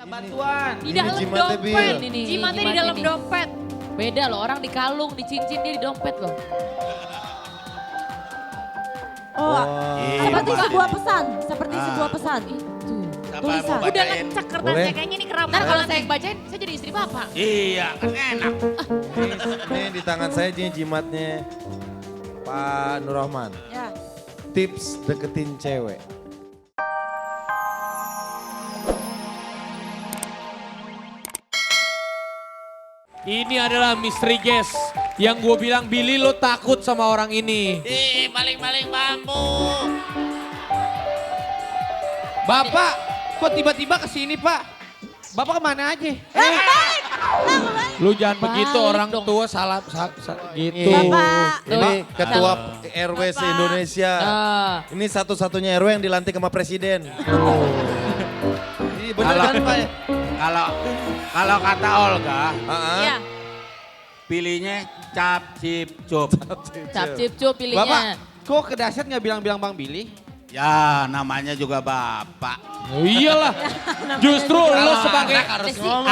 bantuan. Di dalam jimatnya, dompet Bil. ini. Jimatnya di jimat dalam ini. dompet. Beda loh, orang di kalung, di cincin, dia di dompet loh. Oh, Iya, seperti Mbak. sebuah pesan, seperti Ah. sebuah pesan. Siapa Tulisan. mau Udah bacain? ngecek Boleh? kertasnya, kayaknya ini keramat. Ntar kalau saya yang bacain, saya jadi istri bapak. Iya, kan enak. Ini di tangan saya ini jimatnya Pak Nurrahman. Ya. Tips deketin cewek. Ini adalah mystery guest yang gue bilang Billy lo takut sama orang ini. Ih, maling-maling bambu. Bapak, kok tiba-tiba kesini Pak? Bapak kemana aja? Lu jangan begitu, Balik orang dong. tua salah gitu. Bapak. Ini ketua RW se-Indonesia. Ah. Ini satu-satunya RW yang dilantik sama presiden. Ini bener Kalau- kan Pak? Kalau kata Olga, Ah, Iya. pilihnya cap cip cup. Cap cip cup Bapak, pilihnya. kok ke dahsyat nggak bilang-bilang Bang Billy? Ya, namanya juga bapak. Oh, iyalah, justru lo sebagai Anak harus Bapak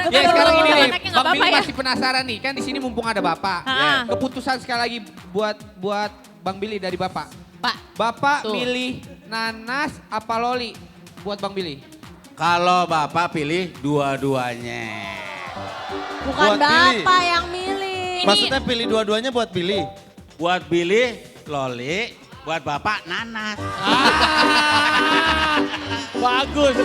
nggak Ya sekarang ini nih, anaknya nggak Bang Billy apa-apa ya. masih penasaran nih, kan di sini mumpung ada Bapak. Ah. Keputusan sekali lagi buat Bang Billy dari Bapak. Pak, Bapak Tuh. milih nanas apa loli buat Bang Billy? Kalau bapak pilih dua-duanya. Bukan Buat Billy. Bapak yang milih. Maksudnya pilih dua-duanya buat Billy. Buat Billy, loli. Buat bapak, nanas. bagus.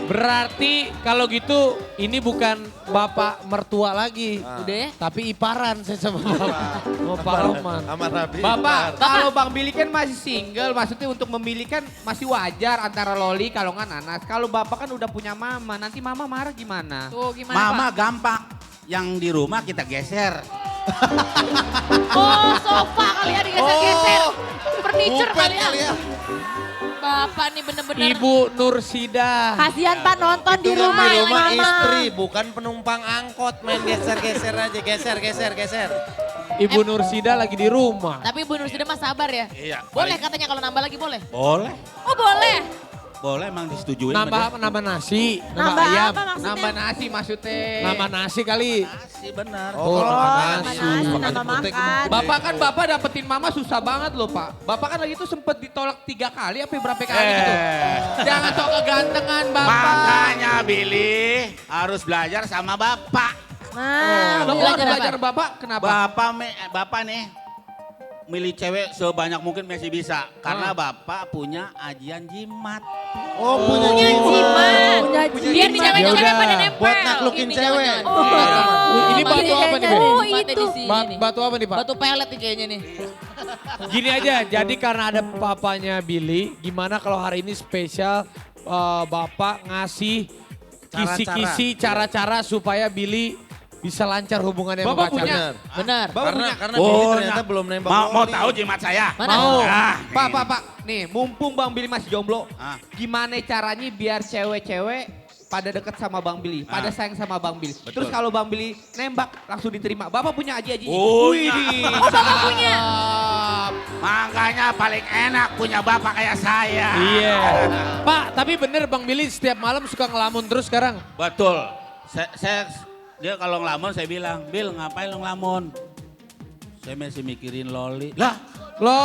Berarti kalau gitu ini bukan bapak mertua lagi. udah ya? Tapi iparan saya sama bapak. Oh, Pak Rohman. Sama Rabi. Bapak, kalau Bang Billy kan masih single, maksudnya untuk memilih kan masih wajar antara loli kalau nggak nanas. Kalau Bapak kan udah punya mama, nanti mama marah gimana? Tuh gimana Mama Pak? gampang. Yang di rumah kita geser. Oh sofa kali ya digeser-geser. Furniture Bupet kali ya. kali ya. Bapak nih bener-bener. Ibu Nursida. Kasihan Pak nonton di Itu yang rumah di yang rumah mama. istri, bukan penumpang angkot. Main geser-geser aja, geser. Ibu Nursida lagi di rumah. Tapi Bu Nursida mah sabar ya. Iya. Boleh katanya kalau nambah lagi boleh. Boleh. Oh boleh. Boleh emang disetujuin. sama dia. Nambah nasi, nambah Nambah ayam. apa maksudnya? Nambah nasi maksudnya. Nambah nasi kali. Nasi benar. Oh, kalau nambah nasi. nasi, Makanya nambah putih makan. Bapak kan Bapak dapetin mama susah banget loh Pak. Bapak kan lagi itu sempet ditolak 3 kali apa berapa kali gitu. Jangan sok kegantengan Bapak. Makanya Billy harus belajar sama bapak. Nah, Lo Belajar harus apa? belajar Bapak kenapa? Bapak nih milih cewek sebanyak mungkin masih bisa. Karena bapak punya ajian jimat. Oh, punya Punya jimat. jimat. Punya Biar jimat. di jangan-jangan Yaudah. pada nempel. Buat naklukin Ini cewek. jangan-jangan. Oh, Ini batu apa nih, Be? Oh, Jimatnya itu. di sini nih. Batu apa nih Pak? Batu pelet nih kayaknya nih. Gini aja, jadi karena ada papanya Billy, gimana kalau hari ini spesial Bapak ngasih kisi-kisi cara-cara supaya Billy bisa lancar hubungannya sama Bapak pacarnya. punya. Benar. Bapak punya. Karena Billy ternyata belum nembak Mau loli. tahu jimat saya? Mana? Mau. Ah, Pak. Nih, mumpung Bang Billy masih jomblo. Ah. Gimana caranya biar cewek-cewek pada deket sama Bang Billy, pada sayang sama Bang Billy. Betul. Terus kalau Bang Billy nembak langsung diterima. Bapak punya aji-aji. Punya. Oh bapak punya. Makanya paling enak punya bapak kayak saya. Iya. Pak, tapi bener Bang Billy setiap malam suka ngelamun terus sekarang. Betul. Dia kalau ngelamun saya bilang, Bil ngapain lo ngelamun? Saya masih mikirin loli. Lah, Loh.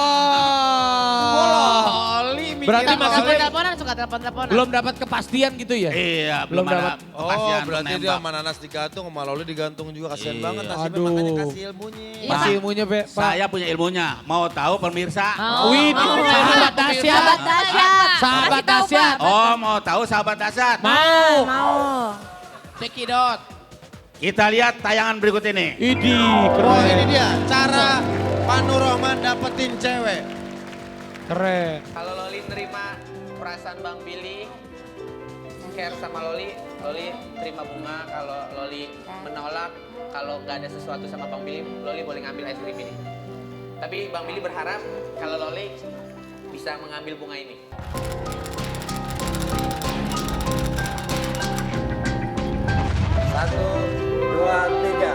Loli Berarti mikirin maksudnya- Telepon-teleponan suka telepon-teleponan. Belum dapat kepastian gitu ya? iya Belum belum ada dapat. Oh, kepastian berarti untuk dia nembak. sama nanas digantung, sama loli digantung juga. Kasihan Iya. banget nasibnya, Aduh. makanya kasih ilmunya. Iya, Masih Pak. ilmunya, Pak. Saya punya ilmunya. Mau tahu pemirsa? Mau. Wih, Mau. sahabat dahsyat. Sahabat dahsyat. Sahabat Kasih tahu, dahsyat. Oh, mau tahu sahabat dasar? Mau. Mau. Cekidot. Kita lihat tayangan berikut ini. Idi, Oh, ini keren. dia cara Pak Nurrahman dapetin cewek. Keren. Kalau Loli nerima perasaan Bang Billy, care sama Loli terima bunga. Kalau Loli menolak, kalau nggak ada sesuatu sama Bang Billy, Loli boleh ngambil es krim ini. Tapi Bang Billy berharap kalau Loli bisa mengambil bunga ini. Satu, dua, tiga.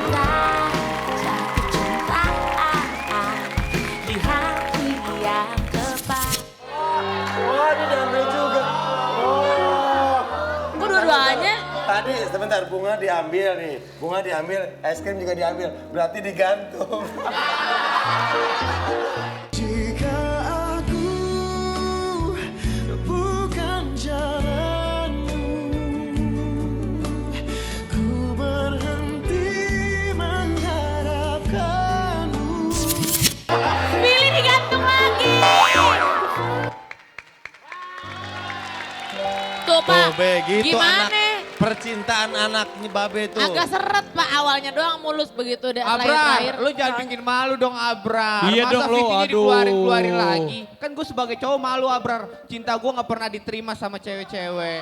Jatuh cinta Tadi sebentar bunga diambil nih. Bunga diambil, es krim juga diambil. Berarti digantung. Jika aku bukan jalanmu, ku berhenti mengharapkanmu. Billy digantung lagi. Tuh Pak, Tuh, Be, gitu gimana? percintaan anaknya Babe tuh. Agak seret Pak, awalnya doang mulus begitu deh. Abrar, terakhir. lu jangan bikin malu dong Abrar. Iya Masa dong lu, VT-nya aduh. dikeluarin lagi. Kan gue sebagai cowok malu Abrar. Cinta gue gak pernah diterima sama cewek-cewek.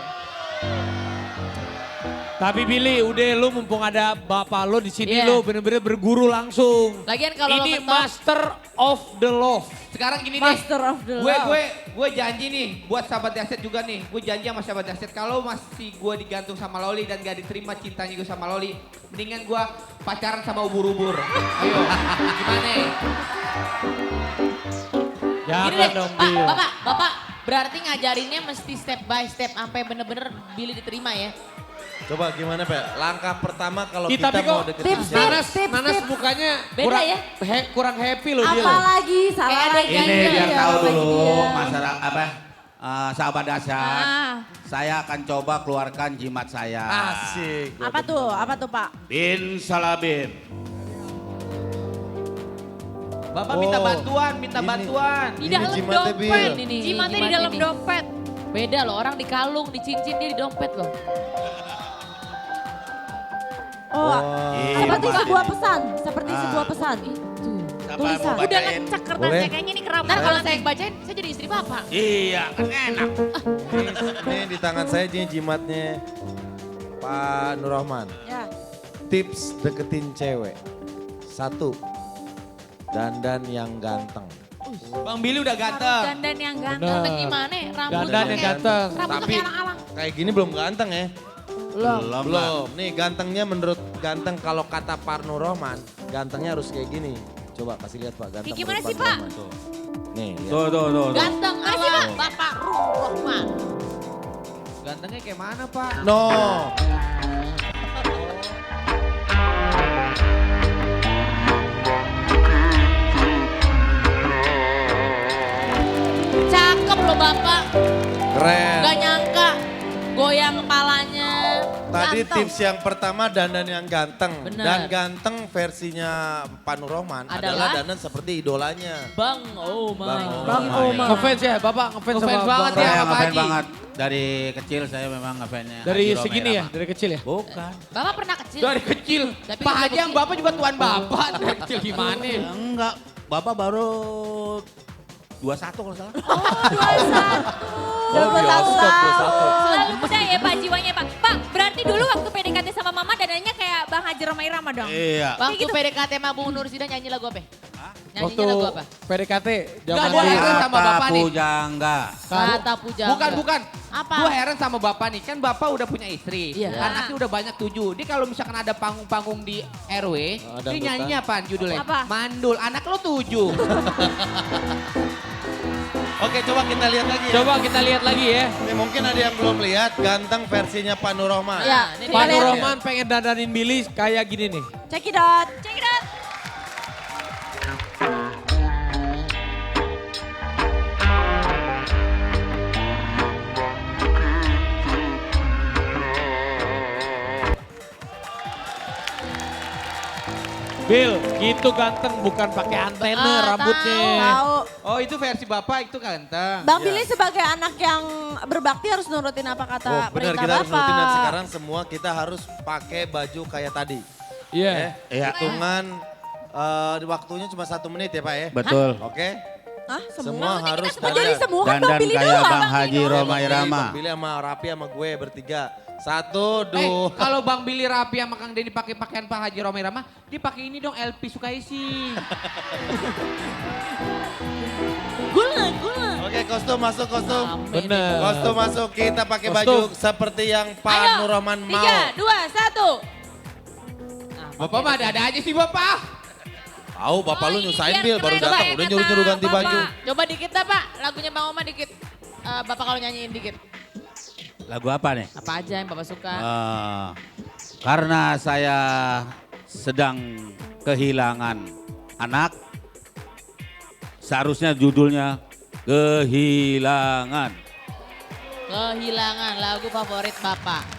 Tapi Billy, udah lu mumpung ada bapak lu di sini Iya. lu bener-bener berguru langsung. Lagian kalau Ini lo mentok, master of the love. Sekarang gini Master of the love. gue janji nih buat sahabat Dasyat juga nih. Gue janji sama sahabat Dasyat kalau masih gue digantung sama Loli dan gak diterima cintanya gue sama Loli, mendingan gue pacaran sama ubur-ubur. Ayo, gimana? Jangan gini deh, dong Pak, Bill. Bapak berarti ngajarinnya mesti step by step sampai bener-bener Billy diterima ya. Coba gimana Pak? Langkah pertama kalau Ih, kita tapi mau kok deketin tips, cewek. Nanas, tips, Nanas tips. mukanya Beda kurang, ya? kurang happy loh dia loh. Apalagi salah Kayak ada lagi. yang Ini ganjel biar ya, tahu apalagi dulu dia. masyarakat apa sahabat Dasyat. Ah. Saya akan coba keluarkan jimat saya. Asik. Apa tuh? Apa tuh Pak? Bin salabim. Bapak minta Oh, bantuan, minta ini. bantuan. Di Ini dalam jimatnya, dompet. Bil. Ini, Jimatnya di jimat dalam ini. dompet. Beda loh, orang di kalung, di cincin, dia di dompet loh. Oh, Iya, seperti Pak. sebuah pesan. Seperti Ah. sebuah pesan. Siapa Tulisan. mau Udah bacain? ngecek kertasnya, Boleh? kayaknya ini keramat. Ntar kalau saya bacain, saya jadi istri bapak. Iya, kan enak. Ini di tangan saya ini jimatnya Pak Nurrahman. Ya. Tips deketin cewek. 1. Dandan yang ganteng. Bang Billy udah ganteng. Dandan yang Bener. ganteng. Ganteng gimana? Rambutnya Dandan yang kayak- ganteng. Rambutnya Tapi kayak alang-alang. kayak gini belum ganteng ya? Belum. Belum. Nih gantengnya menurut ganteng kalau kata Pak Nurrahman, gantengnya harus kayak gini. Coba kasih lihat Pak ganteng. Kayak gimana menurut sih, Pak? Nurrahman. Tuh. Nih, lihat. Tuh. Ganteng ala Bapak Rohman. Gantengnya kayak mana Pak? No. Cakep loh Bapak. Keren. Gak nyangka. Goyang kepalanya. Tadi Ganteng. tips yang pertama dandan yang ganteng. Bener. Dan ganteng versinya Pak Nurrahman adalah Adalah? dandan seperti idolanya. Bang Omar. Bang Bang Omar. Ngefans ya Bapak, ngefans sama Ngefans banget Bang ya. Saya Pak ngefans Haji. banget. Dari kecil saya memang ngefansnya. Dari Haji Roma segini ya, Irama. dari kecil ya? Bukan. Bapak pernah kecil. Dari kecil. Tapi Pak juga Haji yang kecil. bapak juga tuan bapak. Dari kecil gimana? Enggak, Bapak baru 21 kalau salah. Udah Selalu muda ya Pak jiwanya Pak. Pak berarti dulu waktu PDKT sama Mama dananya kayak Bang Haji Roma Irama dong. Iya. Waktu gitu. PDKT sama Bu Nursida nyanyi lagu apa? Nyanyinya Waktu lagu apa? PDKT, Nggak, zaman gua dulu. heran sama bapak nih. Pujangga. Kata Puja. Bukan. Apa? Gue heran sama bapak nih, kan bapak udah punya istri. Iya. Anaknya udah banyak 7. Dia kalau misalkan ada panggung-panggung di RW, Ada dia nyanyinya apaan judulnya? Apa? Mandul. Anak lo 7. Oke coba kita lihat lagi ya. Coba kita lihat lagi ya. Ini mungkin ada yang belum lihat ganteng versinya Pak Nurrahman. Ya, ini Pak dia. Nurrahman pengen dandanin Billy kayak gini nih. Check it out. Check it out. Bill, gitu ganteng bukan pakai antena rambutnya. Tahu. Oh itu versi bapak itu ganteng. Bang Billy sebagai anak yang berbakti harus nurutin apa kata Oh benar perintah kita harus Bapak. rutin dan sekarang semua kita harus pakai baju kayak tadi. Iya. Iya. Hitungan waktunya cuma 1 menit ya Pak ya. Betul. Oke. Hah, Semua harus Oh, jadi dandan. semua kan Bang Dandan Billy kayak doang. Bang Haji Roma Bang Irama. Billy sama Rapi sama gue bertiga. 1, 2. Kalau Bang Billy Rapi sama Kang Denny pakai pakaian Pak Haji Roma Irama, dia pakai ini dong LP Sukaisi. Gula. Oke kostum masuk kostum. Bener. Kostum masuk kita pakai Kostum. baju seperti yang Pak Ayo, Nurrahman mau. 3, 2, 1. Bapak mah ada aja sih bapak. Tahu bapak lu nyusahin Bil baru keren datang banget udah nyuruh-nyuruh ganti Bapak. baju. Coba dikit dah Pak, lagunya Bang Oma dikit. Bapak kalau nyanyiin dikit. Lagu apa nih? Apa aja yang Bapak suka? Karena saya sedang kehilangan anak, seharusnya judulnya Kehilangan. Kehilangan lagu favorit Bapak.